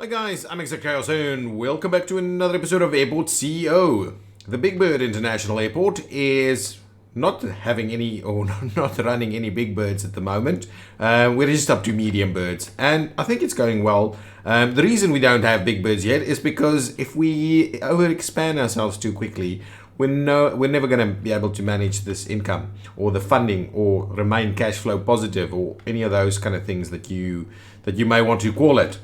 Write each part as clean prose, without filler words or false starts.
Hi guys, I'm ExactChaos and welcome back to another episode of Airport CEO. The Big Bird International Airport is not having any or not running any big birds at the moment. We're just up to medium birds and I think it's going well. The reason we don't have big birds yet is because if we overexpand ourselves too quickly, we're never going to be able to manage this income or the funding or remain cash flow positive or any of those kind of things that you may want to call it.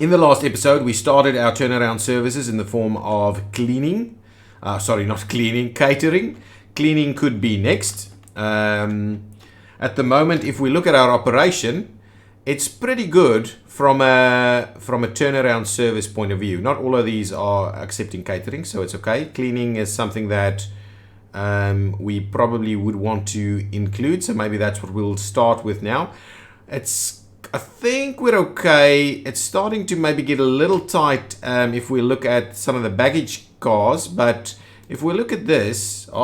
In the last episode, we started our turnaround services in the form of cleaning. Not cleaning, catering. Cleaning could be next. At the moment, if we look at our operation, it's pretty good from a turnaround service point of view. Not all of these are accepting catering, so it's okay. Cleaning is something that we probably would want to include, so maybe that's what we'll start with now. I think we're okay. It's starting to maybe get a little tight if we look at some of the baggage cars. But if we look at this, we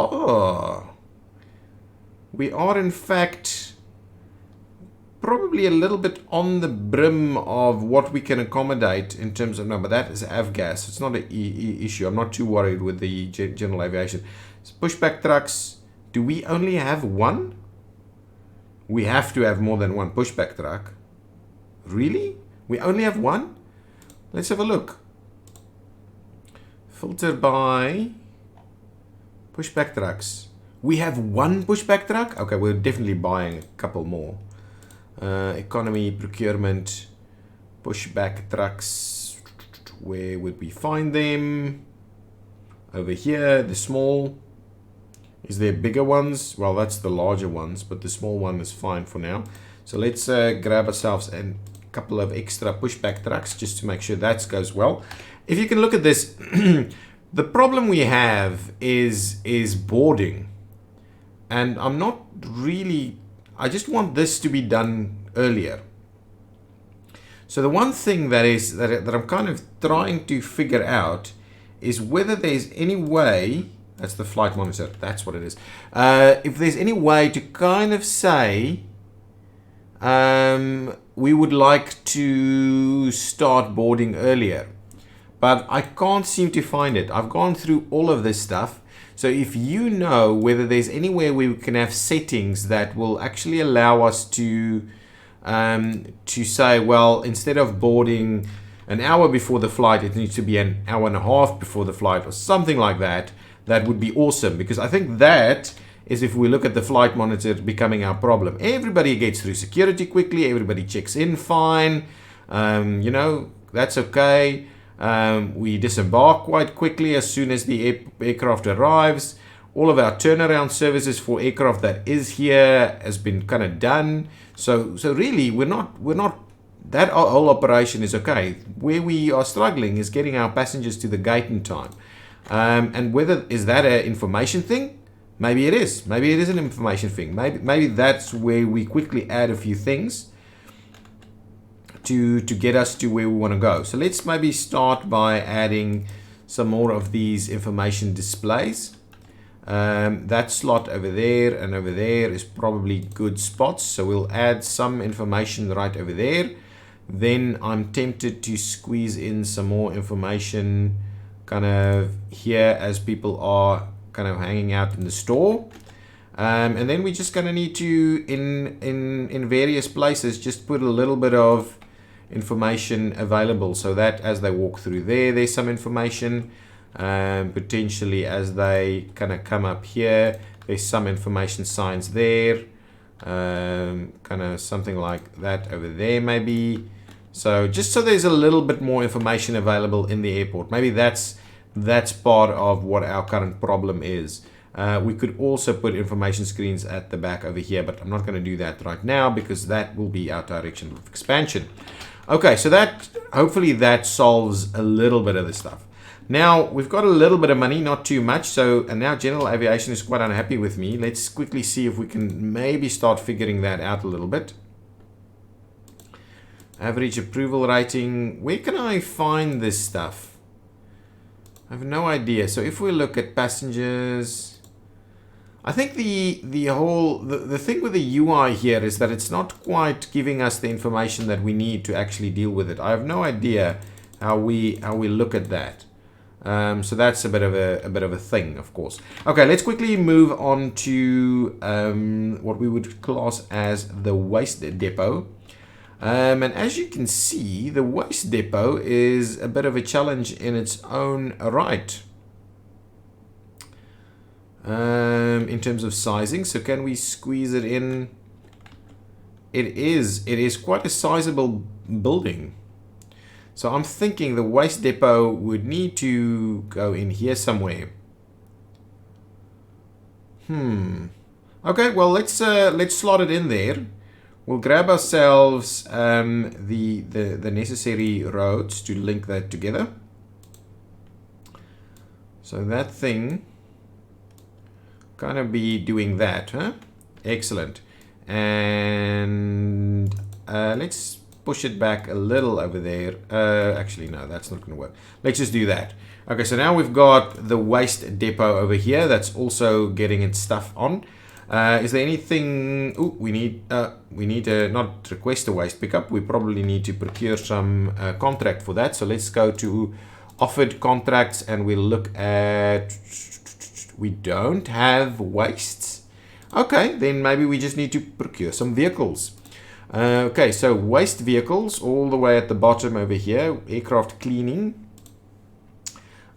are in fact probably a little bit on the brim of what we can accommodate in terms of, no, but that is avgas. It's not an issue. I'm not too worried with the general aviation. So pushback trucks, do we only have one? We have to have more than one pushback truck. Really? We only have one? Let's have a look. Filter by pushback trucks. We have one pushback truck? Okay, we're definitely buying a couple more. Economy, procurement, pushback trucks. Where would we find them? Over here, the small. Is there bigger ones? Well, that's the larger ones, but the small one is fine for now. So let's grab ourselves a couple of extra pushback trucks just to make sure that goes well. If you can look at this, the problem we have is boarding. And I'm not really, I just want this to be done earlier. So the one thing that I'm kind of trying to figure out is whether there's any way, that's the flight monitor, that's what it is. If there's any way to kind of say, we would like to start boarding earlier, but I can't seem to find it. I've gone through all of this stuff. So if you know whether there's anywhere we can have settings that will actually allow us to say, well, instead of boarding an hour before the flight, it needs to be an hour and a half before the flight or something like that, that would be awesome, because I think that is, if we look at the flight monitor, becoming our problem. Everybody gets through security quickly. Everybody checks in fine. That's okay. We disembark quite quickly as soon as the aircraft arrives. All of our turnaround services for aircraft that is here has been kind of done. So really, we're not. That whole operation is okay. Where we are struggling is getting our passengers to the gate in time. And whether is that an information thing? Maybe it is. Maybe it is an information thing. Maybe that's where we quickly add a few things to get us to where we want to go. So let's maybe start by adding some more of these information displays. That slot over there and over there is probably good spots. So we'll add some information right over there. Then I'm tempted to squeeze in some more information kind of here as people are kind of hanging out in the store, and then we're just going to need to in various places just put a little bit of information available, so that as they walk through there's some information. Potentially as they kind of come up here, there's some information signs there, kind of something like that over there maybe. So just so there's a little bit more information available in the airport. Maybe that's part of what our current problem is. We could also put information screens at the back over here, but I'm not going to do that right now because that will be our direction of expansion. Okay, so hopefully that solves a little bit of the stuff. Now we've got a little bit of money, not too much. And now General Aviation is quite unhappy with me. Let's quickly see if we can maybe start figuring that out a little bit. Average approval rating. Where can I find this stuff? I have no idea. So if we look at passengers, I think the thing with the UI here is that it's not quite giving us the information that we need to actually deal with it. I have no idea how we look at that. So that's a bit of a thing, of course. Okay, let's quickly move on to what we would class as the waste depot. And as you can see, the waste depot is a bit of a challenge in its own right. In terms of sizing, so can we squeeze it in? It is quite a sizable building. So I'm thinking the waste depot would need to go in here somewhere. Okay, well let's slot it in there. We'll grab ourselves the necessary roads to link that together. So that thing kind of be doing that, huh? Excellent. And let's push it back a little over there. Actually, no, that's not going to work. Let's just do that. Okay, so now we've got the waste depot over here that's also getting its stuff on. Is there anything? Oh, we need to not request a waste pickup. We probably need to procure some contract for that. So let's go to offered contracts and we'll look at. We don't have wastes. Okay, then maybe we just need to procure some vehicles. Okay, so waste vehicles all the way at the bottom over here. Aircraft cleaning.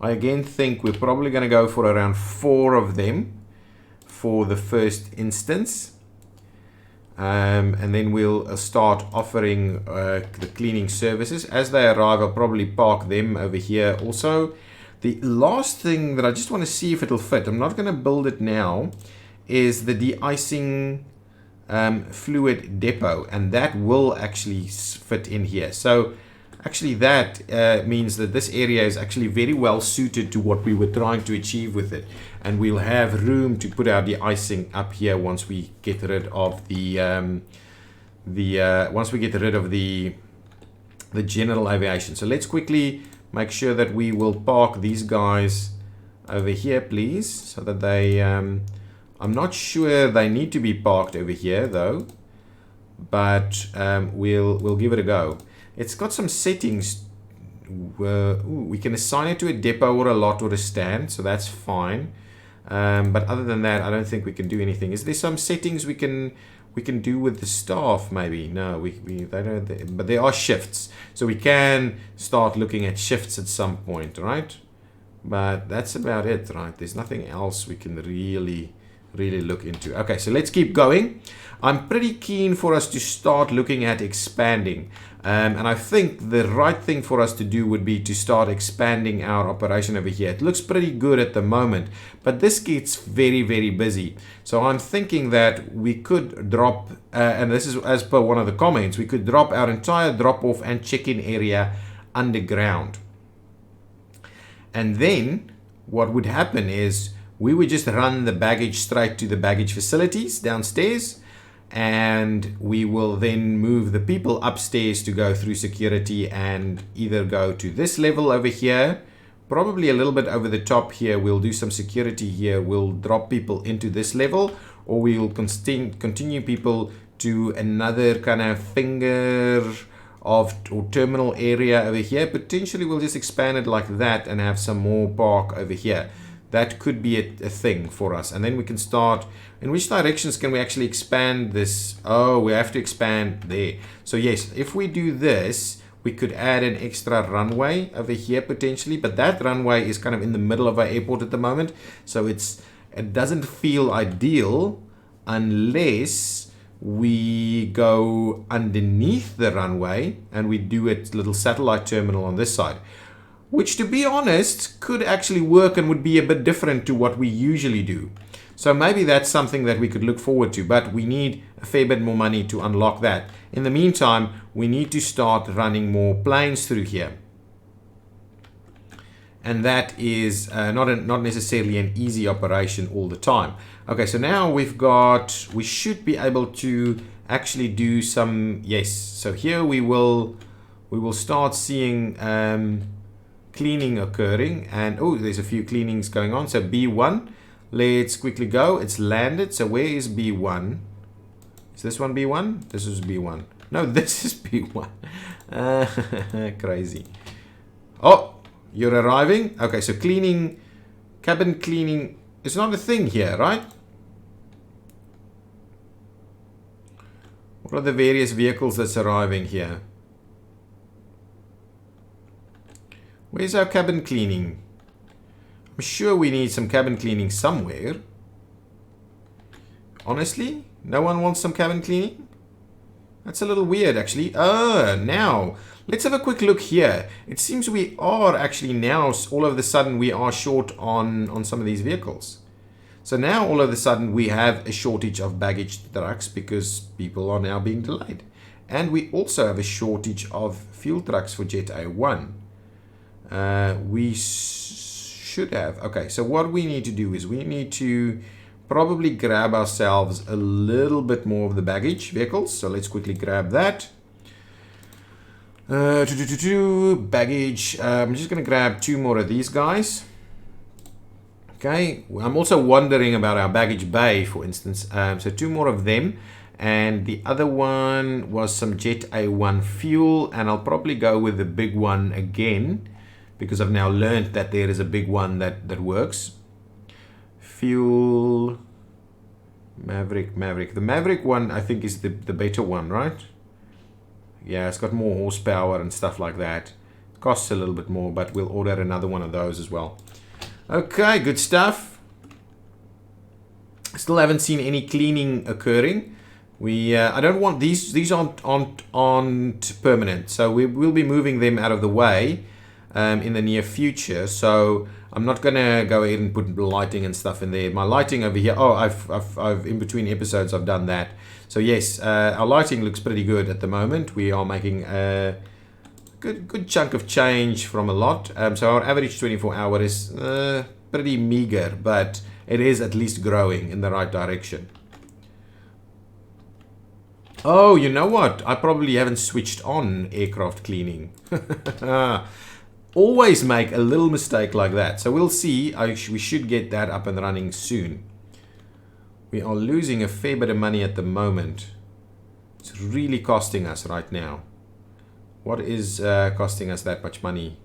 I again think we're probably going to go for around 4 of them for the first instance. And then we'll start offering the cleaning services. As they arrive, I'll probably park them over here also. The last thing that I just want to see if it'll fit, I'm not going to build it now, is the de-icing fluid depot, and that will actually fit in here. So actually that means that this area is actually very well suited to what we were trying to achieve with it, and we'll have room to put our de-icing up here once we get rid of the general aviation. So let's quickly make sure that we will park these guys over here, please, so that they I'm not sure they need to be parked over here though, but we'll give it a go. It's got some settings. We can assign it to a depot or a lot or a stand, so that's fine. But other than that, I don't think we can do anything. Is there some settings we can do with the staff? Maybe no. They don't. But there are shifts, so we can start looking at shifts at some point, right? But that's about it, right? There's nothing else we can really look into. Okay, so let's keep going. I'm pretty keen for us to start looking at expanding. And I think the right thing for us to do would be to start expanding our operation over here. It looks pretty good at the moment, but this gets very busy. So I'm thinking that we could drop, and this is as per one of the comments, we could drop our entire drop-off and check-in area underground. And then what would happen is we would just run the baggage straight to the baggage facilities downstairs, and we will then move the people upstairs to go through security and either go to this level over here, probably a little bit over the top here. We'll do some security here. We'll drop people into this level, or we'll continue people to another kind of finger of or terminal area over here. Potentially we'll just expand it like that and have some more park over here. That could be a thing for us. And then we can start, in which directions can we actually expand this? Oh, we have to expand there. So yes, if we do this, we could add an extra runway over here potentially, but that runway is kind of in the middle of our airport at the moment. So it doesn't feel ideal unless we go underneath the runway and we do a little satellite terminal on this side, which, to be honest, could actually work and would be a bit different to what we usually do. So maybe that's something that we could look forward to, but we need a fair bit more money to unlock that. In the meantime, we need to start running more planes through here. And that is not necessarily an easy operation all the time. Okay, so now we should be able to actually do some, yes. So here we will start seeing cleaning occurring, and oh, there's a few cleanings going on. So B1, Let's quickly go. It's landed. So where is B1? Is this one B1? This is B1. No, this is B1. Crazy. Oh, you're arriving? Okay, so cleaning, cabin cleaning is not a thing here, right? What are the various vehicles that's arriving here? Where's our cabin cleaning? I'm sure we need some cabin cleaning somewhere. Honestly, no one wants some cabin cleaning? That's a little weird, actually. Now, let's have a quick look here. It seems we are actually now, all of a sudden, we are short on some of these vehicles. So now, all of a sudden, we have a shortage of baggage trucks because people are now being delayed. And we also have a shortage of fuel trucks for Jet A1. We should have. Okay, so what we need to do is we need to probably grab ourselves a little bit more of the baggage vehicles. So let's quickly grab that. Baggage. I'm just going to grab 2 more of these guys. Okay, I'm also wondering about our baggage bay, for instance. So 2 more of them. And the other one was some Jet A1 fuel. And I'll probably go with the big one again, because I've now learned that there is a big one that works. Fuel, Maverick. The Maverick one, I think, is the better one, right? Yeah, it's got more horsepower and stuff like that. It costs a little bit more, but we'll order another one of those as well. Okay, good stuff. Still haven't seen any cleaning occurring. I don't want these aren't permanent, so we will be moving them out of the way in the near future. So I'm not gonna go ahead and put lighting and stuff in there. My lighting over here, oh, I've in between episodes I've done that. So yes, our lighting looks pretty good at the moment. We are making a good chunk of change from a lot. So our average 24 hour is pretty meager, but it is at least growing in the right direction. Oh, you know what? I probably haven't switched on aircraft cleaning. Always make a little mistake like that. So we'll see. We should get that up and running soon. We are losing a fair bit of money at the moment. It's really costing us right now. What is costing us that much money?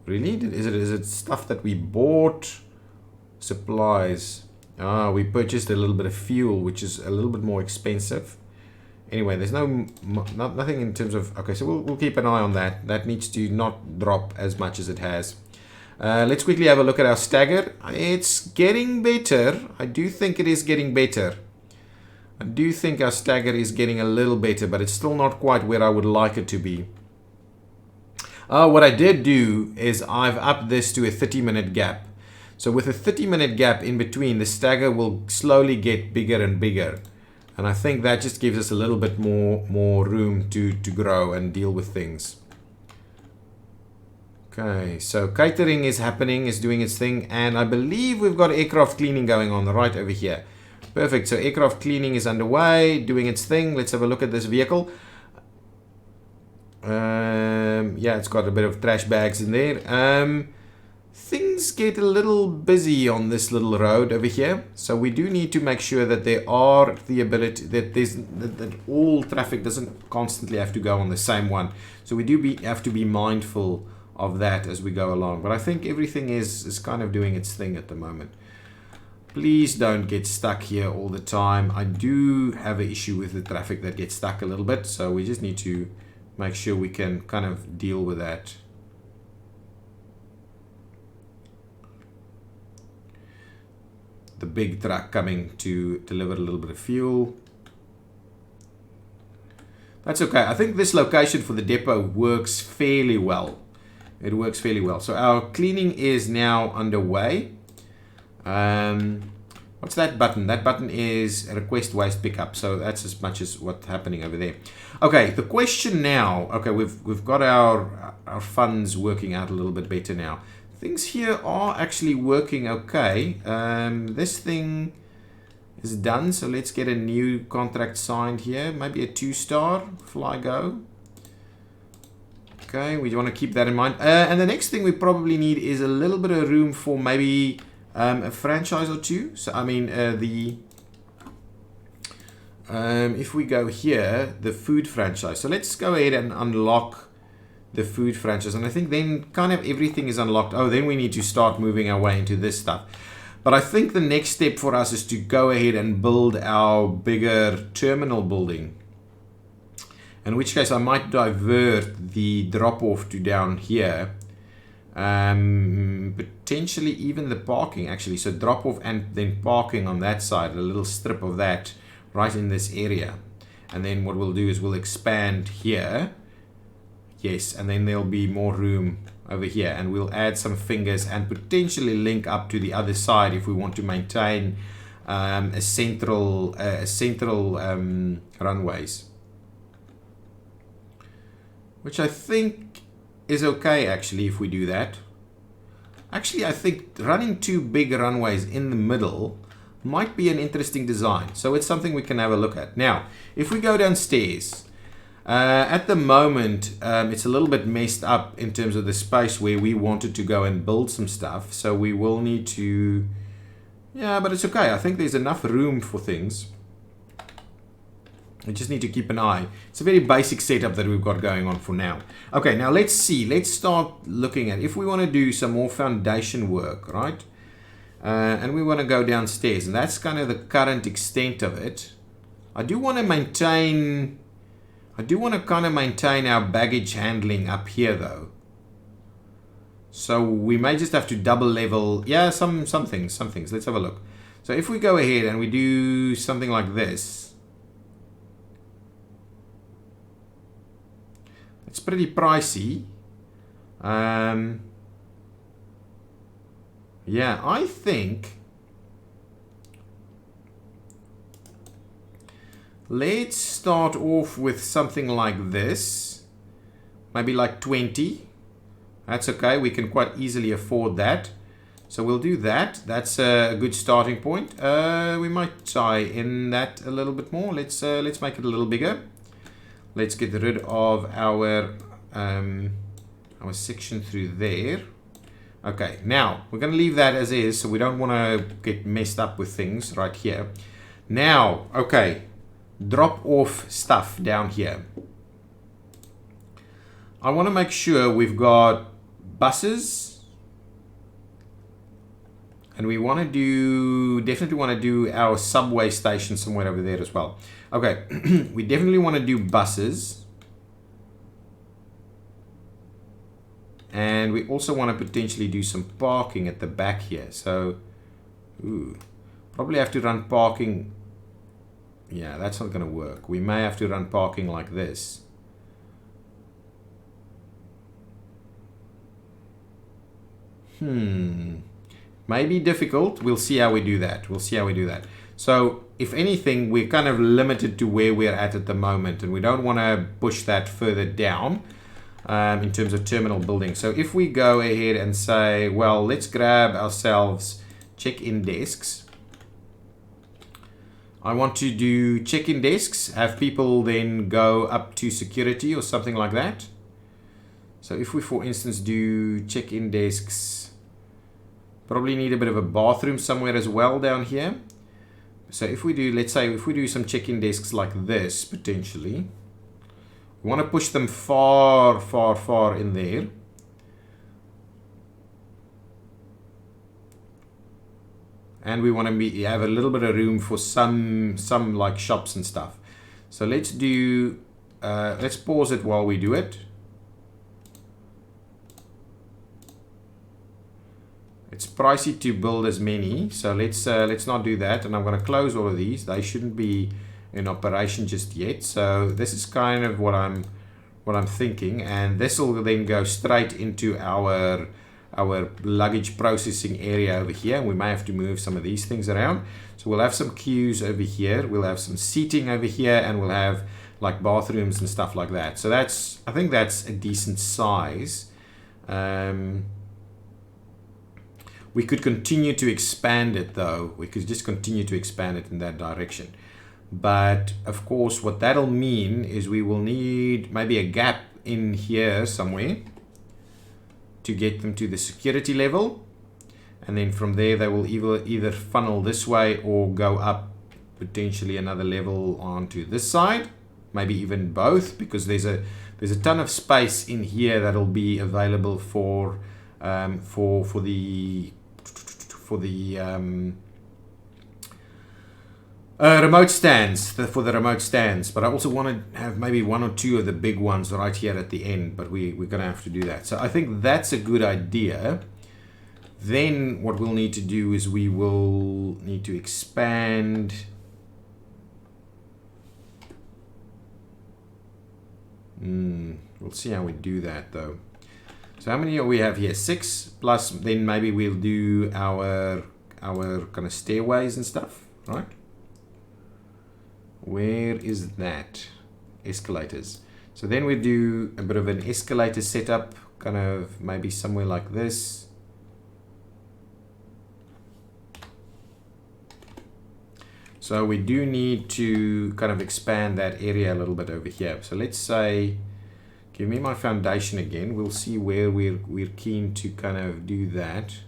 Really? Is it stuff that we bought? Supplies. We purchased a little bit of fuel, which is a little bit more expensive. Anyway, there's nothing in terms of... Okay, so we'll keep an eye on that. That needs to not drop as much as it has. Let's quickly have a look at our stagger. It's getting better. I do think it is getting better. I do think our stagger is getting a little better, but it's still not quite where I would like it to be. What I did do is I've upped this to a 30-minute gap. So with a 30-minute gap in between, the stagger will slowly get bigger and bigger. And I think that just gives us a little bit more room to grow and deal with things. Okay, so catering is happening, is doing its thing. And I believe we've got aircraft cleaning going on right over here. Perfect, so aircraft cleaning is underway, doing its thing. Let's have a look at this vehicle. Yeah, it's got a bit of trash bags in there. Things get a little busy on this little road over here, so we do need to make sure that there are the ability that all traffic doesn't constantly have to go on the same one. So we do have to be mindful of that as we go along. But I think everything is kind of doing its thing at the moment. Please don't get stuck here all the time. I do have an issue with the traffic that gets stuck a little bit, so we just need to make sure we can kind of deal with that. The big truck coming to deliver a little bit of fuel. That's okay. I think this location for the depot works fairly well. It works fairly well. So our cleaning is now underway. What's that button? That button is request waste pickup. So that's as much as what's happening over there. Okay, the question now. Okay, we've got our funds working out a little bit better now. Things here are actually working okay. This thing is done, so let's get a new contract signed here. Maybe a 2-star fly go. Okay, we want to keep that in mind. And the next thing we probably need is a little bit of room for maybe a franchise or two. So I mean if we go here, the food franchise. So let's go ahead and unlock the food franchise, and I think then kind of everything is unlocked. Oh, then we need to start moving our way into this stuff. But I think the next step for us is to go ahead and build our bigger terminal building. In which case I might divert the drop-off to down here. Potentially even the parking actually. So drop-off and then parking on that side, a little strip of that right in this area. And then what we'll do is we'll expand here. Yes, and then there'll be more room over here, and we'll add some fingers and potentially link up to the other side if we want to maintain a central runways, which I think is okay actually if we do that. Actually, I think running two big runways in the middle might be an interesting design, so it's something we can have a look at. Now, if we go downstairs, at the moment, it's a little bit messed up in terms of the space where we wanted to go and build some stuff. So we will need to, yeah, but it's okay. I think there's enough room for things. We just need to keep an eye. It's a very basic setup that we've got going on for now. Okay, now let's see. Let's start looking at if we want to do some more foundation work, right? And we want to go downstairs, and that's kind of the current extent of it. I do want to maintain our baggage handling up here though. So we may just have to double level, yeah, some things. Let's have a look. So if we go ahead and we do something like this, it's pretty pricey. Yeah, I think let's start off with something like this. Maybe like 20. That's okay. We can quite easily afford that. So we'll do that. That's a good starting point. We might tie in that a little bit more. Let's make it a little bigger. Let's get rid of our section through there. Okay, now we're going to leave that as is, so we don't want to get messed up with things right here. Now, okay, drop off stuff down here. I want to make sure we've got buses, and we want to do, definitely want to do our subway station somewhere over there as well. Okay, we definitely want to do buses. And we also want to potentially do some parking at the back here. So, probably have to run parking. Yeah, that's not going to work. We may have to run parking like this. Maybe difficult. We'll see how we do that. So, if anything, we're kind of limited to where we're at the moment, and we don't want to push that further down. In terms of terminal building. So if we go ahead and say, well, let's grab ourselves check-in desks. I want to do check-in desks, have people then go up to security or something like that. So if we, for instance, do check-in desks, probably need a bit of a bathroom somewhere as well down here. So if we do, let's say, if we do some check-in desks like this, potentially, we want to push them far, far, far in there. And we want to have a little bit of room for some like shops and stuff. So let's do, let's pause it while we do it. It's pricey to build as many, so let's not do that. And I'm going to close all of these. They shouldn't be in operation just yet. So this is kind of what I'm thinking, and this will then go straight into our luggage processing area over here. We may have to move some of these things around. So we'll have some queues over here, we'll have some seating over here, and we'll have like bathrooms and stuff like that. So that's, I think that's a decent size. We could continue to expand it though. We could just continue to expand it in that direction. But of course, what that'll mean is we will need maybe a gap in here somewhere to get them to the security level. and then from there they will either funnel this way or go up potentially another level onto this side, maybe even both, because there's a ton of space in here that'll be available for the remote stands, for the remote stands. But I also want to have maybe one or two of the big ones right here at the end, but we're going to have to do that. So I think that's a good idea. Then what we'll need to do is we will need to expand we'll see how we do that though. So how many do we have here? 6 plus, then maybe we'll do our kind of stairways and stuff, right? Where is that? Escalators. So then we do a bit of an escalator setup, kind of maybe somewhere like this. So we do need to kind of expand that area a little bit over here. So let's say, give me my foundation again. We'll see where we're keen to kind of do that.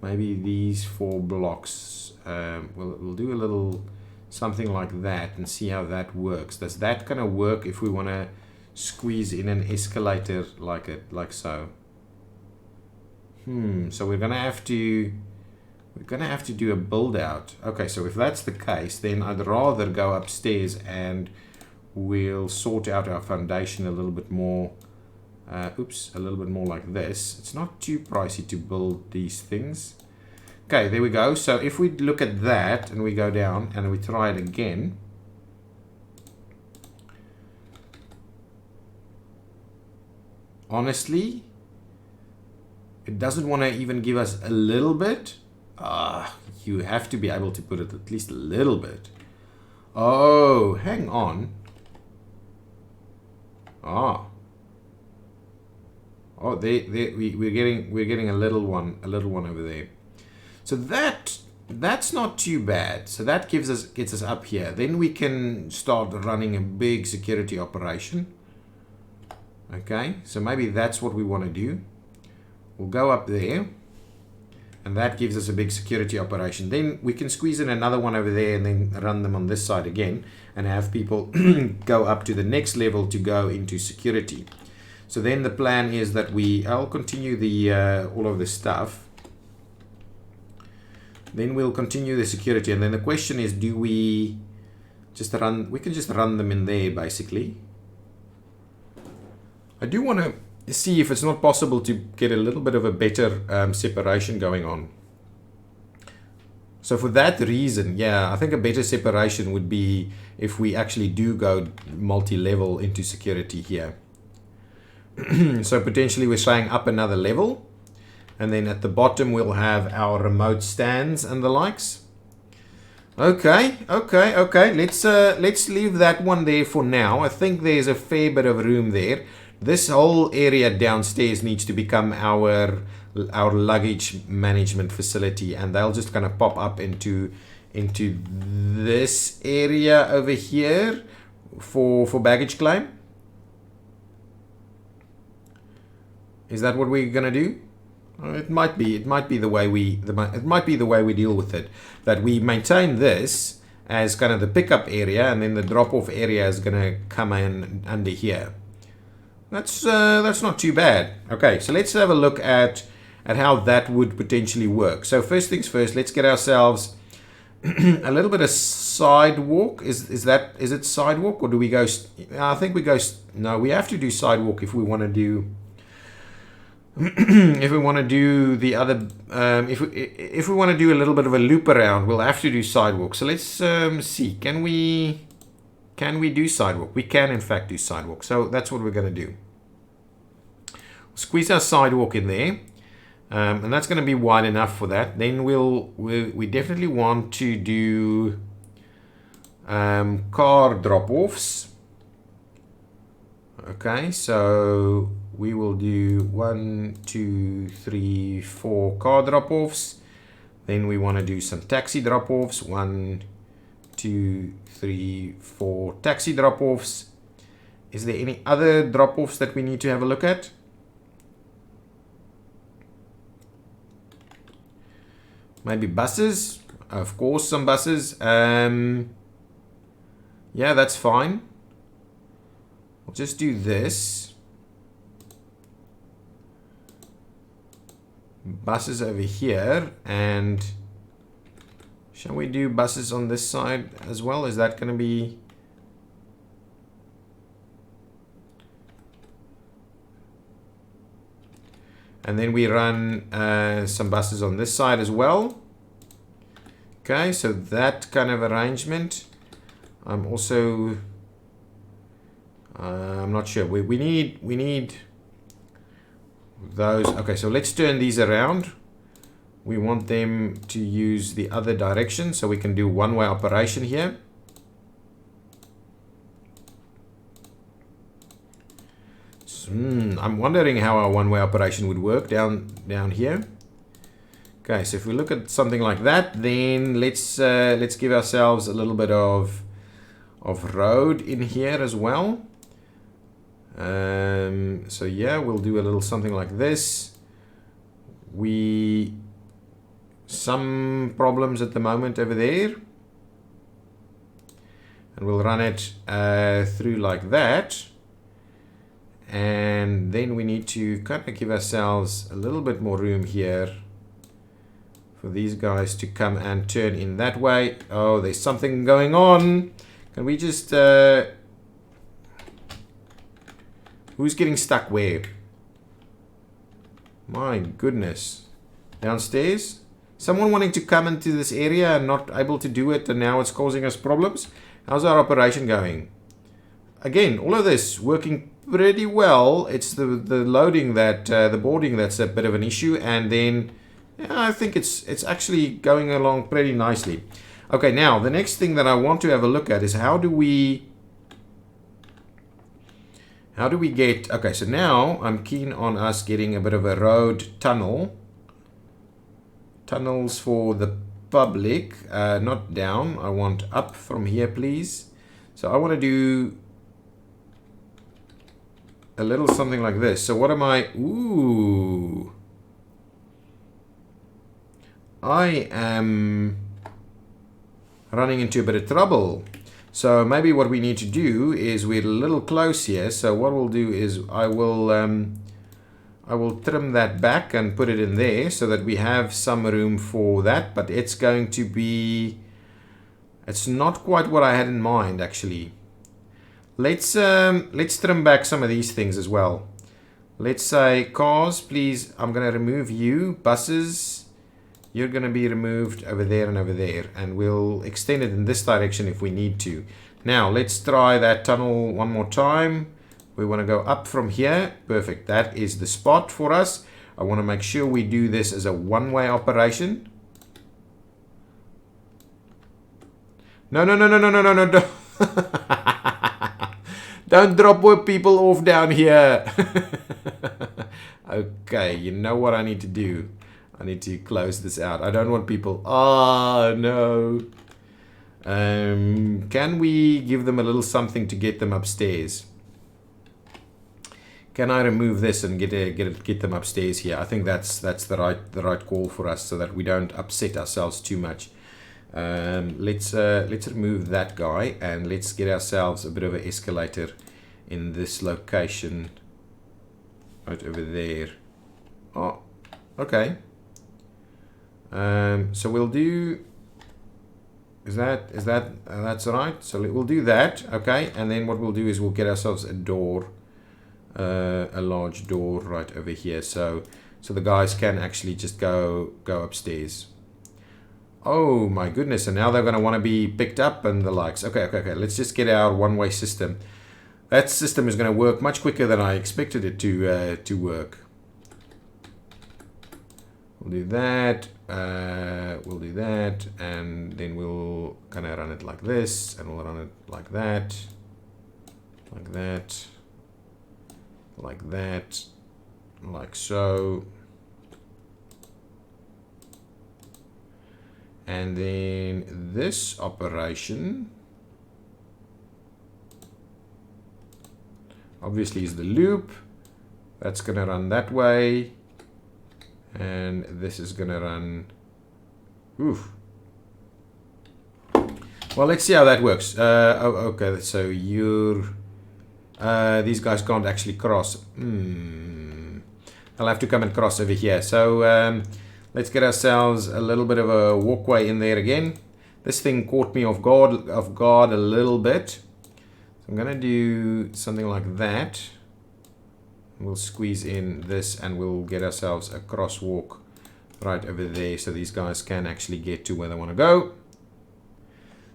Maybe these 4 blocks. We'll do a little something like that and see how that works. Does that kind of work if we want to squeeze in an escalator like so? So we're gonna have to do a build out. Okay, so if that's the case, then I'd rather go upstairs and we'll sort out our foundation a little bit more. A little bit more like this. It's not too pricey to build these things. Okay, there we go. So if we look at that and we go down and we try it again, honestly, it doesn't want to even give us a little bit. You have to be able to put it at least a little bit. Oh, hang on. We're getting a little one over there. So that's not too bad. So that gets us up here. Then we can start running a big security operation. Okay, so maybe that's what we want to do. We'll go up there, and that gives us a big security operation. Then we can squeeze in another one over there and then run them on this side again and have people go up to the next level to go into security. So then the plan is that I'll continue the all of this stuff. Then we'll continue the security, and then the question is, do we just run? We can just run them in there, basically. I do want to see if it's not possible to get a little bit of a better separation going on. So for that reason, yeah, I think a better separation would be if we actually do go multi-level into security here. So potentially we're saying up another level. And then at the bottom, we'll have our remote stands and the likes. Okay. Let's leave that one there for now. I think there's a fair bit of room there. This whole area downstairs needs to become our luggage management facility, and they'll just kind of pop up into this area over here for baggage claim. Is that what we're gonna do? It might be the way we deal with it. That we maintain this as kind of the pickup area, and then the drop-off area is gonna come in under here. That's not too bad. Okay, so let's have a look at how that would potentially work. So first things first, let's get ourselves a little bit of sidewalk. Is it sidewalk, or do we go? I think we go. No, we have to do sidewalk if we want to do. If we want to do the other, if we want to do a little bit of a loop around, we'll have to do sidewalk. So let's see. Can we do sidewalk? We can in fact do sidewalk. So that's what we're going to do. Squeeze our sidewalk in there, and that's going to be wide enough for that. Then we definitely want to do car drop-offs. Okay, so we will do 1, 2, 3, 4 car drop-offs. Then we want to do some taxi drop-offs. 1, 2, 3, 4 taxi drop-offs. Is there any other drop-offs that we need to have a look at? Maybe buses. Of course, some buses. Yeah, that's fine. We'll just do this. Buses over here, and shall we do buses on this side as well? Is that going to be... And then we run some buses on this side as well. Okay, so that kind of arrangement. I'm also... I'm not sure. We need those. Okay, so let's turn these around. We want them to use the other direction, so we can do one-way operation here. I'm wondering how our one-way operation would work down here. Okay, so if we look at something like that, then let's give ourselves a little bit of road in here as well. So yeah, we'll do a little something like this. Some problems at the moment over there, and we'll run it through like that. And then we need to kind of give ourselves a little bit more room here for these guys to come and turn in that way. Oh, there's something going on. Can we just... who's getting stuck where? My goodness. Downstairs? Someone wanting to come into this area and not able to do it, and now it's causing us problems? How's our operation going? Again, all of this working pretty well. It's the loading that, the boarding that's a bit of an issue, and then yeah, I think it's actually going along pretty nicely. Okay, now the next thing that I want to have a look at is how do we get... Okay, so now I'm keen on us getting a bit of a road tunnels for the public, not down. I want up from here, please. So I want to do a little something like this. So what am I... Ooh. I am running into a bit of trouble. So maybe what we need to do is we're a little close here. So what we'll do is I will trim that back and put it in there so that we have some room for that. But it's going to be... It's not quite what I had in mind, actually. Let's trim back some of these things as well. Let's say cars, please. I'm going to remove you. Buses, you're going to be removed over there and over there, and we'll extend it in this direction if we need to. Now let's try that tunnel one more time. We want to go up from here. Perfect. That is the spot for us. I want to make sure we do this as a one-way operation. No. Don't drop people off down here. Okay, you know what I need to do? I need to close this out. I don't want people... Oh, no. Can we give them a little something to get them upstairs? Can I remove this and get them upstairs here? I think that's the right call for us so that we don't upset ourselves too much. Let's remove that guy and let's get ourselves a bit of an escalator in this location right over there. Oh, okay. So we'll do... that's right. So we'll do that. Okay, and then what we'll do is we'll get ourselves a door, a large door right over here, so the guys can actually just go upstairs. Oh my goodness, and now they're going to want to be picked up and the likes. Okay, let's just get our one-way system. That system is going to work much quicker than I expected it to work. We'll do that, and then we'll kind of run it like this, and we'll run it like that, like that, like that, like so. And then this operation obviously is the loop. That's going to run that way. And this is going to run Oof. Well, let's see how that works. Okay, so these guys can't actually cross. I'll have to come and cross over here. So let's get ourselves a little bit of a walkway in there again. This thing caught me off guard a little bit. So I'm gonna do something like that. We'll squeeze in this and we'll get ourselves a crosswalk right over there so these guys can actually get to where they want to go.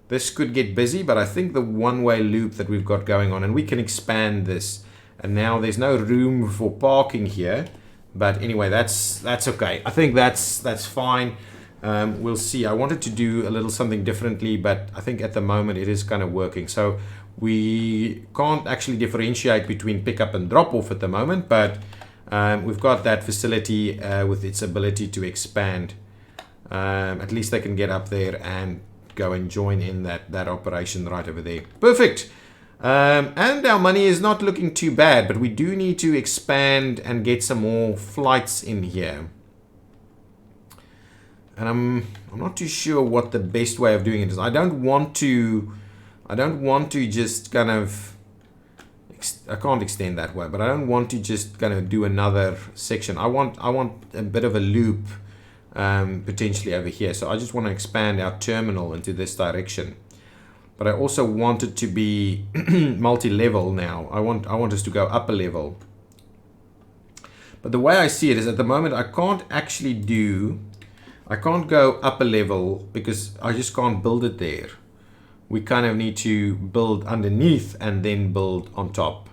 This could get busy, but I think the one-way loop that we've got going on, and we can expand this, and now there's no room for parking here, but anyway, that's okay. I think that's fine. We'll see. I wanted to do a little something differently, but I think at the moment it is kind of working. So we can't actually differentiate between pickup and drop off at the moment, but we've got that facility with its ability to expand. At least they can get up there and go and join in that operation right over there. Perfect. And our money is not looking too bad, but we do need to expand and get some more flights in here. And I'm not too sure what the best way of doing it is. I don't want to just kind of, I can't extend that way, but I don't want to just kind of do another section. I want a bit of a loop potentially over here. So I just want to expand our terminal into this direction. But I also want it to be multi-level now. I want us to go up a level. But the way I see it is at the moment I can't go up a level because I just can't build it there. We kind of need to build underneath and then build on top,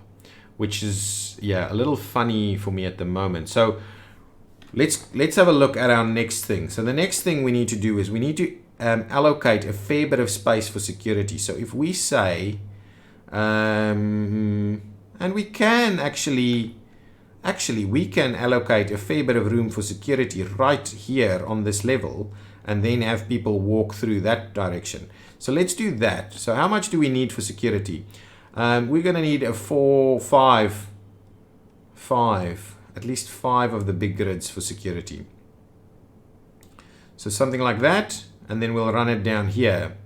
which is, yeah, a little funny for me at the moment. So let's have a look at our next thing. So the next thing we need to do is we need to allocate a fair bit of space for security. So if we say, and we can actually we can allocate a fair bit of room for security right here on this level and then have people walk through that direction. So let's do that. So how much do we need for security? We're going to need a 5, at least 5 of the big grids for security. So something like that, and then we'll run it down here.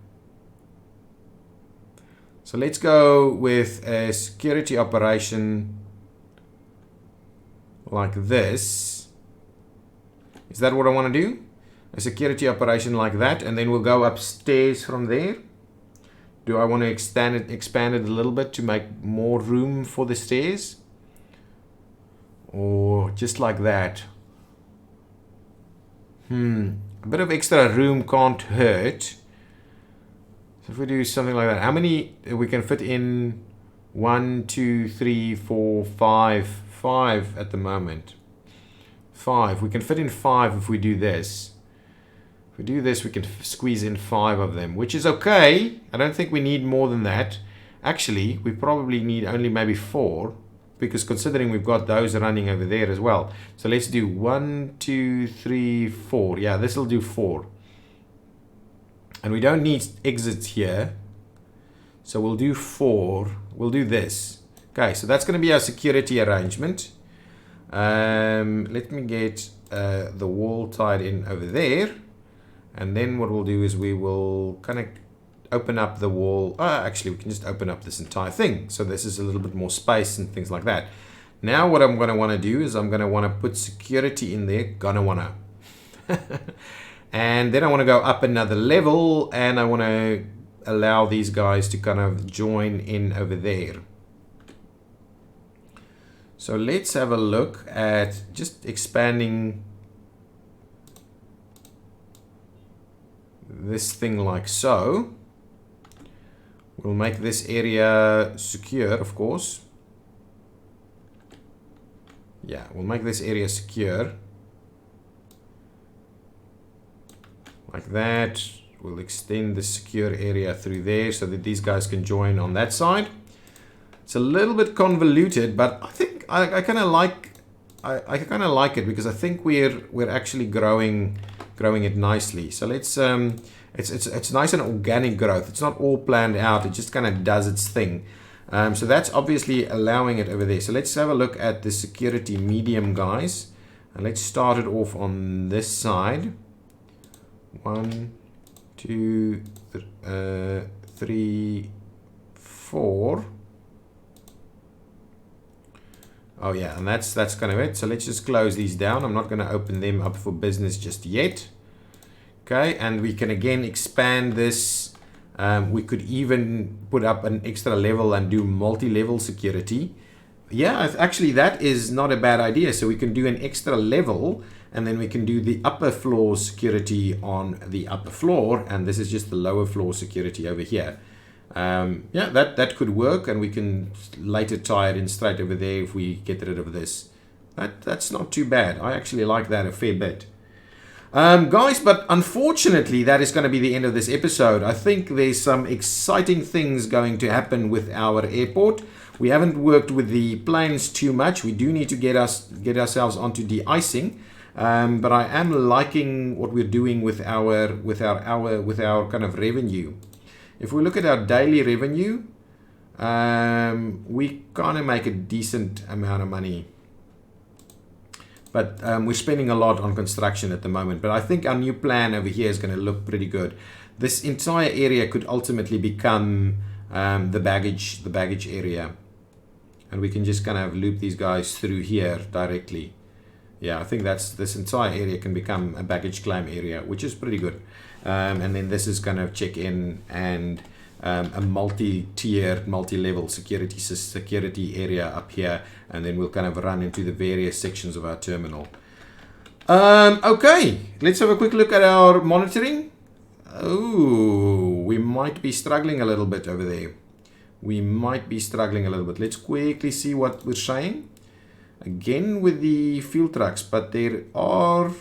So let's go with a security operation like this. Is that what I want to do? A security operation like that, and then we'll go upstairs from there. Do I want to expand it a little bit to make more room for the stairs? Or just like that? A bit of extra room can't hurt. So if we do something like that, how many we can fit in? 1, 2, 3, 4, 5. 5 at the moment. 5. We can fit in 5 if we do this. If we do this, we can squeeze in 5 of them, which is okay. I don't think we need more than that. Actually, we probably need only maybe 4, because considering we've got those running over there as well. So let's do 1, 2, 3, 4. Yeah, this will do 4. And we don't need exits here. So we'll do 4. We'll do this. Okay, so that's going to be our security arrangement. Let me get the wall tied in over there. And then what we'll do is we will kind of open up the wall. Actually, we can just open up this entire thing. So this is a little bit more space and things like that. Now what I'm going to want to do is I'm going to want to put security in there. And then I want to go up another level, and I want to allow these guys to kind of join in over there. So let's have a look at just expanding this thing like so. We'll make this area secure, of course. Yeah, we'll make this area secure. Like that. We'll extend the secure area through there so that these guys can join on that side. It's a little bit convoluted, but I think I kind of like it because I think we're actually growing it nicely. So let's it's nice and organic growth. It's not all planned out. It just kind of does its thing. So that's obviously allowing it over there. So let's have a look at the security medium guys, and let's start it off on this side. 1, 2, 3, 4. Oh yeah, and that's kind of it. So let's just close these down. I'm not going to open them up for business just yet. Okay, and we can again expand this. We could even put up an extra level and do multi-level security. Yeah, actually that is not a bad idea. So we can do an extra level, and then we can do the upper floor security on the upper floor, and this is just the lower floor security over here. Yeah, that could work, and we can later tie it in straight over there if we get rid of this. That's not too bad. I actually like that a fair bit. Guys, but unfortunately that is going to be the end of this episode. I think there's some exciting things going to happen with our airport. We haven't worked with the planes too much. We do need to get ourselves onto de-icing, but I am liking what we're doing with our kind of revenue. If we look at our daily revenue, we kind of make a decent amount of money. But we're spending a lot on construction at the moment. But I think our new plan over here is going to look pretty good. This entire area could ultimately become the baggage area. And we can just kind of loop these guys through here directly. Yeah, I think this entire area can become a baggage claim area, which is pretty good. And then this is kind of check-in and a multi-tiered, multi-level security area up here, and then we'll kind of run into the various sections of our terminal. Okay, let's have a quick look at our monitoring. Oh, we might be struggling a little bit over there. We might be struggling a little bit. Let's quickly see what we're saying. Again with the fuel trucks, but there are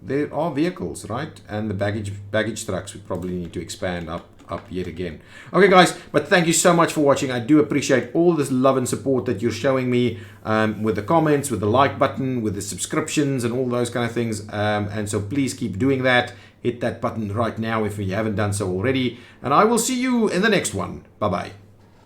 vehicles, right? And the baggage trucks we probably need to expand up yet again. Okay guys, but thank you so much for watching. I do appreciate all this love and support that you're showing me, with the comments, with the like button, with the subscriptions and all those kind of things, and so please keep doing that. Hit that button right now if you haven't done so already, and I will see you in the next one. Bye bye.